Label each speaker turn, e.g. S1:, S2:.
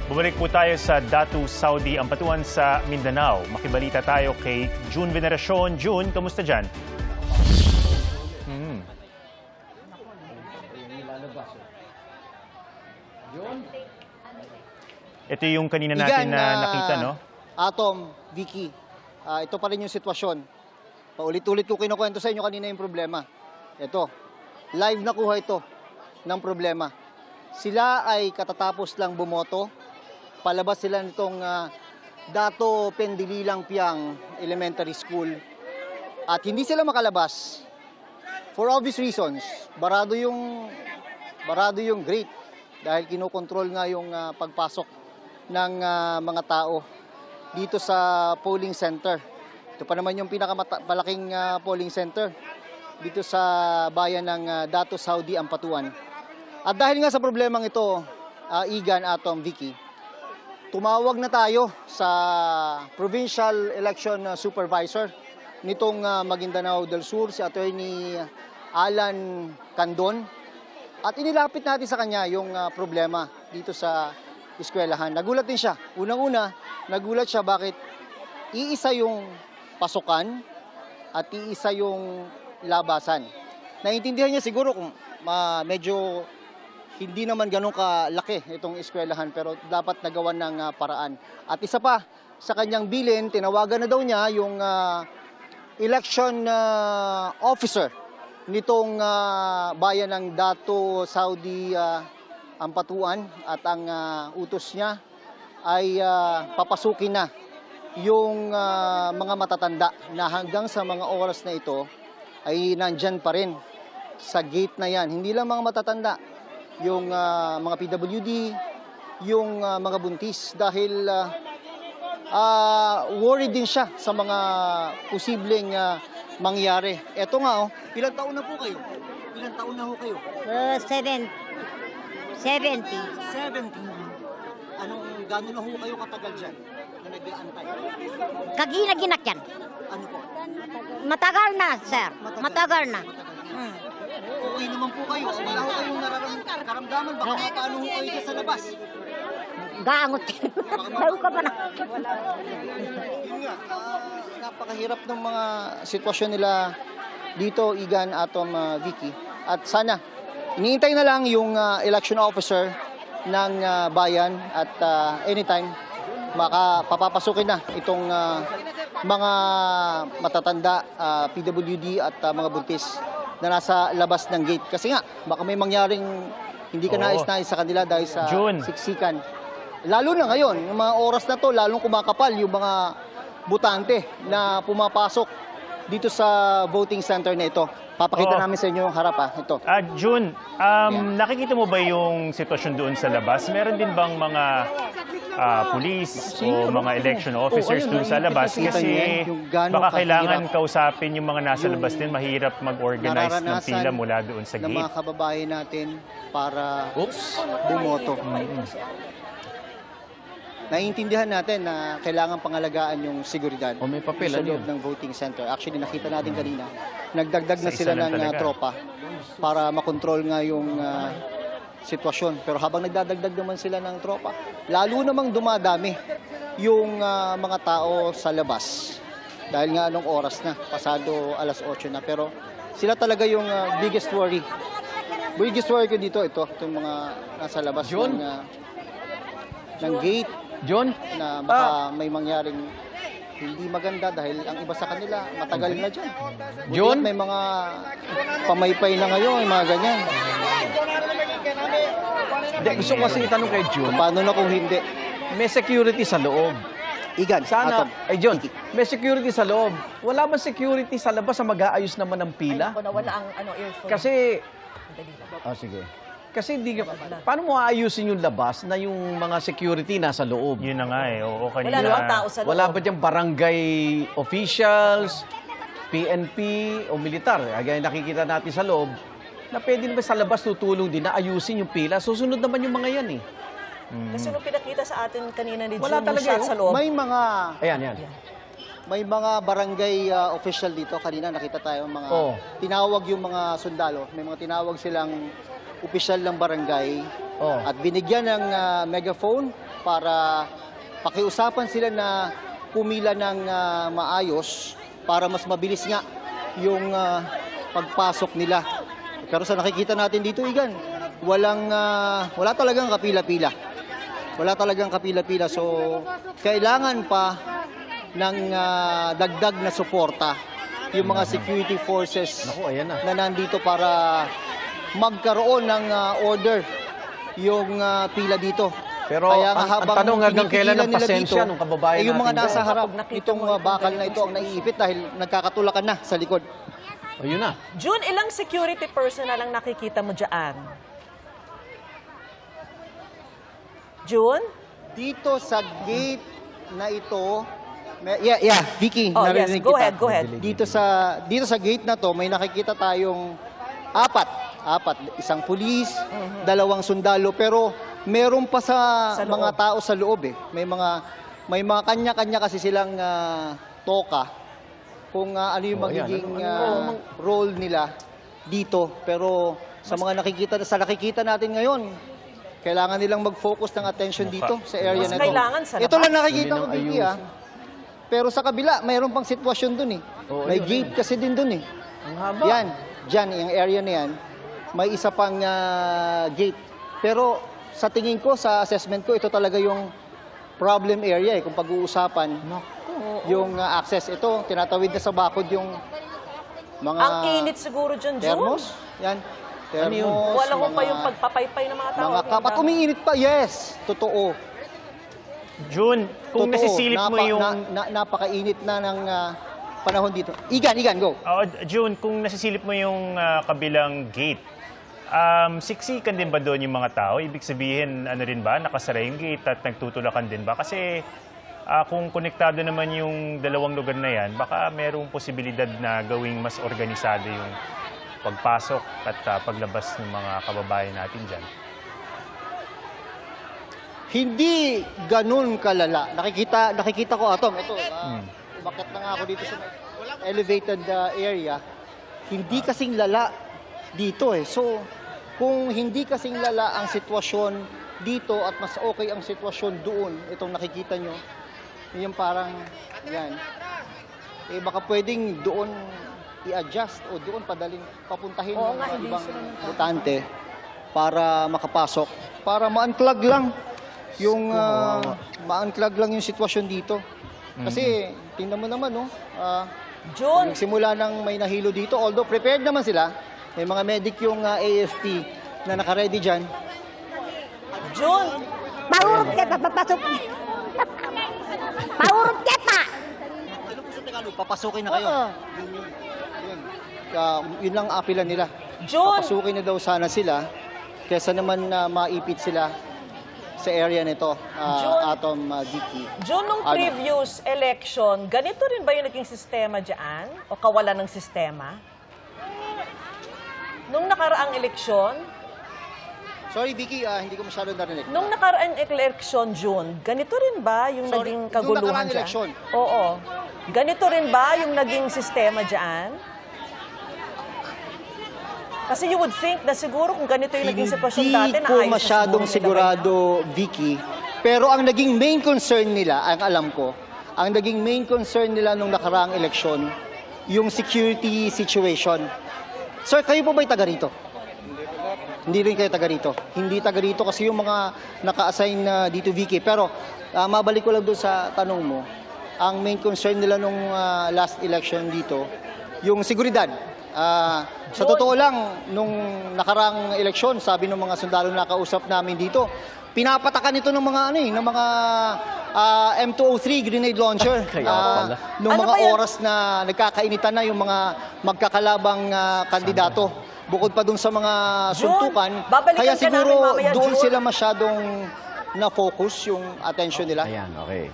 S1: Bumalik po tayo sa Datu, Saudi, Ampatuan sa Mindanao. Makibalita tayo kay June Veneracion. June, kamusta dyan? Ito yung kanina natin na nakita, no?
S2: Atom, Vicky, ito pa rin yung sitwasyon. Paulit-ulit ko kinukwento sa inyo kanina yung problema. Ito, live na kuha ito ng problema. Sila ay katatapos lang bumoto. Palabas sila nitong Dato Pendililang Piang Elementary School. At hindi sila makalabas. For obvious reasons, barado yung gate. Dahil kinokontrol nga yung pagpasok ng mga tao dito sa polling center. Ito pa naman yung pinakamalaking polling center dito sa bayan ng Datu, Saudi, Ampatuan. At dahil nga sa problemang ito, Igan, Atom, Vicky, tumawag na tayo sa Provincial Election Supervisor nitong Maguindanao del Sur, si Attorney Alan Candon. At inilapit natin sa kanya yung problema dito sa eskwelahan. Nagulat din siya. Unang-una, nagulat siya bakit iisa yung pasukan at iisa yung labasan. Naintindihan niya siguro kung medyo hindi naman ganun kalaki itong eskwelahan pero dapat nagawan ng paraan. At isa pa, sa kanyang bilin, tinawagan na daw niya yung election officer nitong bayan ng Datu, Saudi, Ampatuan. At ang utos niya ay papasukin na yung mga matatanda na hanggang sa mga oras na ito ay nandyan pa rin sa gate na yan. Hindi lang mga matatanda, yung mga PWD, yung mga buntis dahil worried din siya sa mga posibleng mangyari. Eto nga, ilang taon na po kayo? Ilang taon na ho kayo?
S3: 70.
S2: 70. Gano'n na ho kayo katagal dyan na nag-aantay?
S3: Kaginaginak yan.
S2: Ano po?
S3: Matagal na, sir. Matagal na.
S2: Okay naman po kayo. Wala ho kayong nararamdaman. Baka paano ho kayo dyan sa labas?
S3: Gaangot. Bago ka pa na.
S2: Yun nga, napakahirap ng mga sitwasyon nila dito, Igan, Atom, Vicky. At sana, iniintay na lang yung election officer ng bayan at anytime papapasukin na itong mga matatanda, PWD at mga buntis na nasa labas ng gate. Kasi nga, baka may mangyaring hindi ka nais-nais sa kanila dahil sa siksikan. Lalo na ngayon, yung mga oras na to, lalong kumakapal yung mga butante na pumapasok dito sa voting center na ito. Papakita namin sa inyo yung harap. Ito.
S1: June, nakikita mo ba yung sitwasyon doon sa labas? Meron din bang mga police o mga election officers doon sa labas? Kasi baka kailangan kausapin yung mga nasa labas din. Mahirap mag-organize ng pila mula doon sa gate.
S2: Ng mga kababayan natin para bumoto. Naiintindihan natin na kailangan pangalagaan yung seguridad sa loob ng voting center. Actually, nakita natin kanina, nagdagdag na sila ng tropa para makontrol nga yung sitwasyon. Pero habang nagdadagdag naman sila ng tropa, lalo namang dumadami yung mga tao sa labas. Dahil nga anong oras na, pasado alas 8 na. Pero sila talaga yung biggest worry. Biggest worry ko dito, itong mga nasa labas ng gate.
S4: John?
S2: Na baka may mangyaring hindi maganda dahil ang iba sa kanila matagal na dyan.
S4: John?
S2: May mga pamaypay na ngayon, mga ganyan.
S4: Gusto ko kasi itanong kay John.
S2: Paano na kung hindi?
S4: May security sa loob.
S2: Igan,
S4: sana,
S2: Atom.
S4: ay John, may security sa loob. Wala ba security sa labas na mag-aayos naman ng pila?
S5: Wala ang earphone.
S4: Kasi, sige. Kasi paano mo aayusin yung labas na yung mga security nasa loob?
S1: Yun na nga Oo, kanina.
S5: Wala namang tao sa loob.
S4: Wala ba diyang barangay officials, PNP o militar? Kaya nakikita natin sa loob na pwede naman sa labas tutulong din na ayusin yung pila. Susunod naman yung mga yan
S5: Kasi nung pinakita sa atin kanina ni
S4: Wala
S5: June,
S4: talaga
S5: shot sa loob.
S2: May mga
S4: Ayan.
S2: may mga barangay official dito. Kanina nakita tayo mga tinawag yung mga sundalo. May mga tinawag silang opisyal ng barangay at binigyan ng megaphone para pakiusapan sila na pumila ng maayos para mas mabilis nga yung pagpasok nila. Pero sa nakikita natin dito, Igan, wala talagang kapila-pila. Wala talagang kapila-pila. So, kailangan pa ng dagdag na suporta yung mga security forces
S4: Naku, ayan na.
S2: na nandito para magkaroon ng order yung pila dito.
S4: Pero
S2: Kaya nga
S4: ang
S2: habang
S4: tanong hanggang kailan ang
S2: pinipigilan nila
S4: pasensya
S2: dito,
S4: ng kababayan
S2: yung mga
S4: natin
S2: nasa
S4: doon?
S2: harap
S5: Kapag nakita
S2: nitong
S5: mo yung
S2: bakal na ito
S5: ganito
S2: ang naiipit dahil nagkakatulakan na sa likod.
S4: Ayun na.
S5: June, ilang security personnel ang nakikita mo dyan? June?
S2: Dito sa gate na ito, Vicky,
S5: Oh, yes.
S2: narinig
S5: Go
S2: kita.
S5: ahead, go ahead.
S2: Dito sa gate na to, may nakikita tayong apat, isang pulis, dalawang sundalo, pero meron pa sa
S5: Sa
S2: mga
S5: loob.
S2: tao sa loob eh. May mga kanya-kanya kasi silang toka kung ano yung
S4: Oh, ayan.
S2: magiging role nila dito. Pero sa nakikita natin ngayon, kailangan nilang mag-focus ng attention dito sa area
S5: Mas
S2: na to.
S5: kailangan sa
S2: Ito lang
S5: labas.
S2: nakikita ko,
S4: Hindi
S2: Vicky,
S4: nang
S2: Pero sa kabila, mayroon pang sitwasyon dun eh.
S4: Oo,
S2: May
S4: yun,
S2: gate kasi din dun eh.
S4: Ang haba.
S2: Yan, dyan, yung area na yan, may isa pang gate. Pero sa tingin ko, sa assessment ko, ito talaga yung problem area eh, kung pag-uusapan yung access. Ito, tinatawid na sa bakod yung mga
S5: Ang init siguro dyan, June.
S2: thermos. Yan,
S4: Ano yun?
S2: thermos.
S5: Wala ko pa
S2: mga-
S5: yung pagpapaypay ng mga tao.
S2: Mga kapat, umiinit pa, yes, totoo.
S1: June, kung
S2: Totoo,
S1: nasisilip mo yung...
S2: napakainit na ng panahon dito. Igan, go.
S1: June, kung nasisilip mo yung kabilang gate, siksikan din ba doon yung mga tao? Ibig sabihin, ano rin ba, nakasara yung gate at nagtutulakan din ba? Kasi kung konektado naman yung dalawang lugar na yan, baka merong posibilidad na gawing mas organisado yung pagpasok at paglabas ng mga kababayan natin dyan.
S2: Hindi ganun kalala. Nakikita ko, Atom, ito, umakyat na nga ako dito sa elevated area. Hindi kasing lala dito eh. So, kung hindi kasing lala ang sitwasyon dito at mas okay ang sitwasyon doon, itong nakikita nyo, yung parang, yan, eh baka pwedeng doon i-adjust o doon papuntahin
S5: Oo
S2: ng
S5: nga, hindi
S2: ibang
S5: sila nagpapakita.
S2: botante para makapasok, para ma-unclog lang yung ma-unclog lang yung sitwasyon dito. Kasi tingnan mo naman
S5: June,
S2: nagsimula nang may nahilo dito, although prepared naman sila. May mga medic yung AFP na naka-ready diyan.
S5: June,
S3: Mahurot kita, papasok. Mahurot kita.
S2: Papasukin na kayo.
S3: Oo.
S2: Yun lang apila nila.
S5: June,
S2: Papasukin na daw sana sila kaysa naman na maipit sila sa area nito, Atom, Vicky.
S5: June, nung
S2: Ano?
S5: previous election, ganito rin ba yung naging sistema dyan? O kawalan ng sistema? Nung nakaraang eleksyon,
S2: Sorry, Vicky, hindi ko masyado narinig.
S5: nung nakaraang eleksyon, June, ganito rin ba yung
S2: Sorry,
S5: naging
S2: yung
S5: kaguluhan
S2: nakaraang
S5: dyan?
S2: eleksyon?
S5: Oo. Ganito rin ba yung naging sistema dyan? Kasi you would think na siguro kung ganito yung naging sitwasyon dati,
S2: Hindi ko
S5: naayos na
S2: masyadong
S5: siguro nila
S2: sigurado, Vicky. Pero ang naging main concern nila, ang alam ko, ang naging main concern nila nung nakaraang eleksyon, yung security situation. Sir, kayo po ba'y taga rito? Hindi rin kayo taga rito. Hindi taga rito kasi yung mga naka-assign na dito, Vicky. Pero mabalik ko lang doon sa tanong mo. Ang main concern nila nung last election dito, yung seguridad. Sa totoo lang, nung nakarang eleksyon, sabi ng mga sundalo na kausap namin dito, pinapatakan ito ng mga ng mga M203 grenade launcher.
S4: Kaya pala.
S2: Nung
S5: Ano
S2: mga
S5: ba yan?
S2: oras na nagkakainitan na yung mga magkakalabang kandidato. Bukod pa dun sa mga
S5: June,
S2: suntukan.
S5: babalikan
S2: Kaya
S5: ka
S2: siguro
S5: namin mamaya,
S2: doon
S5: June.
S2: sila masyadong na-focus yung attention nila.
S4: Ayan, okay.